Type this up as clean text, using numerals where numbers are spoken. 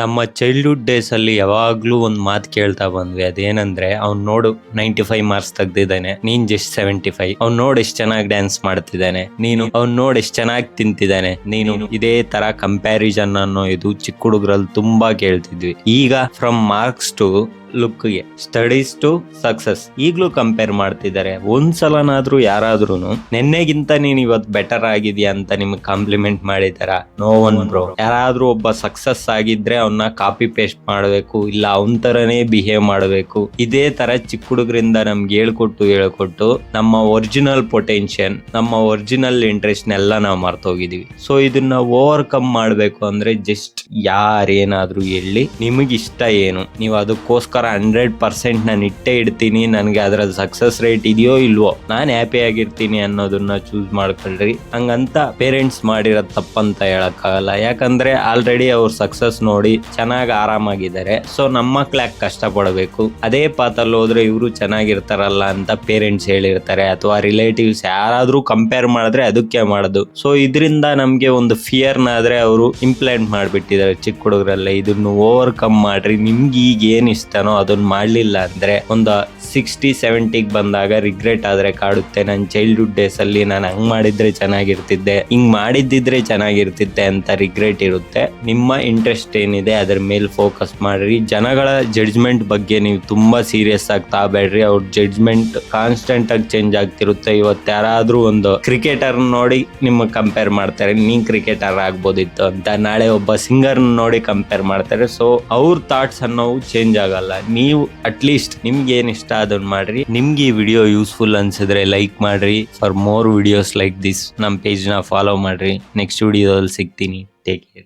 ನಮ್ಮ childhood days ಅಲ್ಲಿ ಯಾವಾಗ್ಲೂ ಒಂದ್ ಮಾತು ಕೇಳ್ತಾ ಬಂದ್ವಿ. ಅದೇನಂದ್ರೆ ಅವ್ನ್ ನೋಡು 95 ಮಾರ್ಕ್ಸ್ ತೆಗ್ದಿದ್ದಾನೆ, ನೀನ್ ಜಸ್ಟ್ 75. ಅವ್ನ್ ನೋಡ್ ಎಷ್ಟ್ ಚೆನ್ನಾಗಿ ಡ್ಯಾನ್ಸ್ ಮಾಡ್ತಿದ್ದಾನೆ, ಅವ್ನ್ ನೋಡ್ ಎಷ್ಟ್ ಚೆನ್ನಾಗಿ ತಿಂತಿದ್ದಾನೆ ನೀನು. ಇದೇ ತರ ಕಂಪ್ಯಾರಿಸನ್ ಅನ್ನೋ ಇದು ಚಿಕ್ಕ ಹುಡುಗರಲ್ಲಿ ತುಂಬಾ ಕೇಳ್ತಿದ್ವಿ. ಈಗ ಫ್ರಮ್ ಮಾರ್ಕ್ಸ್ ಟು ಲುಕ್ ಗೆ, ಸ್ಟಡೀಸ್ ಟು ಸಕ್ಸಸ್ ಈಗ್ಲೂ ಕಂಪೇರ್ ಮಾಡ್ತಿದ್ದಾರೆ. ಒಂದ್ಸಲನಾದ್ರೂ ಯಾರಾದ್ರೂ ನೆನ್ನೆಗಿಂತ ನೀನ್ ಇವತ್ ಬೆಟರ್ ಆಗಿದ್ಯಾ ಅಂತ ನಿಮ್ಗೆ ಕಾಂಪ್ಲಿಮೆಂಟ್ ಮಾಡಿದಾರ? No one bro. ಯಾರಾದ್ರೂ ಒಬ್ಬ ಸಕ್ಸಸ್ ಆಗಿದ್ರೆ ಅವನ್ನ ಕಾಪಿ ಪೇಸ್ಟ್ ಮಾಡ್ಬೇಕು, ಇಲ್ಲ ಅವನ್ ತರನೇ ಬಿಹೇವ್ ಮಾಡ್ಬೇಕು. ಇದೇ ತರ ಚಿಕ್ಕ ಹುಡುಗರಿಂದ ನಮ್ಗೆ ಹೇಳ್ಕೊಟ್ಟು ನಮ್ಮ ಒರಿಜಿನಲ್ ಪೊಟೆನ್ಷಿಯಲ್, ನಮ್ಮ ಒರಿಜಿನಲ್ ಇಂಟ್ರೆಸ್ಟ್ ನೆಲ್ಲ ನಾವು ಮರ್ತೋಗಿದೀವಿ. ಸೊ ಇದನ್ನ ಓವರ್ಕಮ್ ಮಾಡ್ಬೇಕು ಅಂದ್ರೆ ಜಸ್ಟ್ ಯಾರೇನಾದ್ರೂ ಹೇಳಿ ನಿಮಗಿಷ್ಟ ಏನು, ನೀವು ಅದಕ್ಕೋಸ್ಕರ 100% ನಾನು ಇಟ್ಟೇ ಇಡ್ತೀನಿ, ನನ್ಗೆ ಅದ್ರಲ್ಲಿ ಸಕ್ಸಸ್ ರೇಟ್ ಇದೆಯೋ ಇಲ್ವೋ, ನಾನ್ ಹ್ಯಾಪಿ ಆಗಿರ್ತೀನಿ ಅನ್ನೋದನ್ನ ಚೂಸ್ ಮಾಡ್ಕೊಳ್ರಿ. ಹಂಗಂತ ಪೇರೆಂಟ್ಸ್ ಮಾಡಿರೋ ತಪ್ಪಂತ ಹೇಳಕ್ಕಾಗಲ್ಲ. ಯಾಕಂದ್ರೆ ಆಲ್ರೆಡಿ ಅವ್ರ ಸಕ್ಸಸ್ ನೋಡಿ ಚೆನ್ನಾಗಿ ಆರಾಮಾಗಿದ್ದಾರೆ. ಸೊ ನಮ್ಮ ಮಕ್ಳು ಯಾಕೆ ಕಷ್ಟ ಪಡಬೇಕು? ಅದೇ ಪಾತಲ್ಲಿ ಹೋದ್ರೆ ಇವರು ಚೆನ್ನಾಗಿರ್ತಾರಲ್ಲ ಅಂತ ಪೇರೆಂಟ್ಸ್ ಹೇಳಿರ್ತಾರೆ, ಅಥವಾ ರಿಲೇಟಿವ್ಸ್ ಯಾರಾದ್ರೂ ಕಂಪೇರ್ ಮಾಡಿದ್ರೆ ಅದಕ್ಕೆ ಮಾಡೋದು. ಸೊ ಇದರಿಂದ ನಮ್ಗೆ ಒಂದು ಫಿಯರ್ನಾದ್ರೆ ಅವರು ಇಂಪ್ಲಾಂಟ್ ಮಾಡ್ಬಿಟ್ಟಿದ್ದಾರೆ ಚಿಕ್ಕ ಹುಡುಗರಲ್ಲೇ. ಇದನ್ನು ಓವರ್ಕಮ್ ಮಾಡ್ರಿ. ನಿಮ್ಗೆ ಈಗ ಏನ್ ಇಷ್ಟನೋ ಅದನ್ನ ಮಾಡ್ಲಿಲ್ಲ ಅಂದ್ರೆ ಒಂದು 60-70 ಬಂದಾಗ ರಿಗ್ರೆಟ್ ಆದ್ರೆ ಕಾಡುತ್ತೆ. ನನ್ನ ಚೈಲ್ಡ್ಹುಡ್ ಡೇಸ್ ಅಲ್ಲಿ ನಾನು ಹಂಗ್ ಮಾಡಿದ್ರೆ ಚೆನ್ನಾಗಿರ್ತಿದ್ದೆ, ಹಿಂಗ್ ಮಾಡಿದ್ದಿದ್ರೆ ಚೆನ್ನಾಗಿರ್ತಿದ್ದೆ ಅಂತ ರಿಗ್ರೆಟ್ ಇರುತ್ತೆ. ನಿಮ್ಮ ಇಂಟ್ರೆಸ್ಟ್ ಏನಿದೆ ಅದ್ರ ಮೇಲೆ ಫೋಕಸ್ ಮಾಡ್ರಿ. ಜನಗಳ ಜಡ್ಜ್ಮೆಂಟ್ ಬಗ್ಗೆ ನೀವು ತುಂಬಾ ಸೀರಿಯಸ್ ಆಗಿ ತಾಬೇಡ್ರಿ. ಅವ್ರ ಜಡ್ಜ್ಮೆಂಟ್ ಕಾನ್ಸ್ಟೆಂಟ್ ಆಗಿ ಚೇಂಜ್ ಆಗ್ತಿರುತ್ತೆ. ಇವತ್ತು ಯಾರಾದ್ರೂ ಒಂದು ಕ್ರಿಕೆಟರ್ ನೋಡಿ ನಿಮಗೆ ಕಂಪೇರ್ ಮಾಡ್ತಾರೆ, ನೀನ್ ಕ್ರಿಕೆಟರ್ ಆಗ್ಬೋದಿತ್ತು ಅಂತ. ನಾಳೆ ಒಬ್ಬ ಸಿಂಗರ್ ನೋಡಿ ಕಂಪೇರ್ ಮಾಡ್ತಾರೆ. ಸೊ ಅವ್ರ ಥಾಟ್ಸ್ ಅನ್ನೋವು ಚೇಂಜ್ ಆಗಲ್ಲ. ನೀವು ಅಟ್ಲೀಸ್ಟ್ ನಿಮ್ಗೆ ಏನ್ ಇಷ್ಟ ಅದನ್ನ ಮಾಡ್ರಿ. ನಿಮ್ಗೆ ಈ ವಿಡಿಯೋ ಯೂಸ್ಫುಲ್ ಅನ್ಸಿದ್ರೆ ಲೈಕ್ ಮಾಡ್ರಿ. For more videos like this ನಮ್ಮ ಪೇಜ್ ನ ಫಾಲೋ ಮಾಡ್ರಿ. ನೆಕ್ಸ್ಟ್ ವಿಡಿಯೋದಲ್ಲಿ ಸಿಗ್ತೀನಿ. Take care.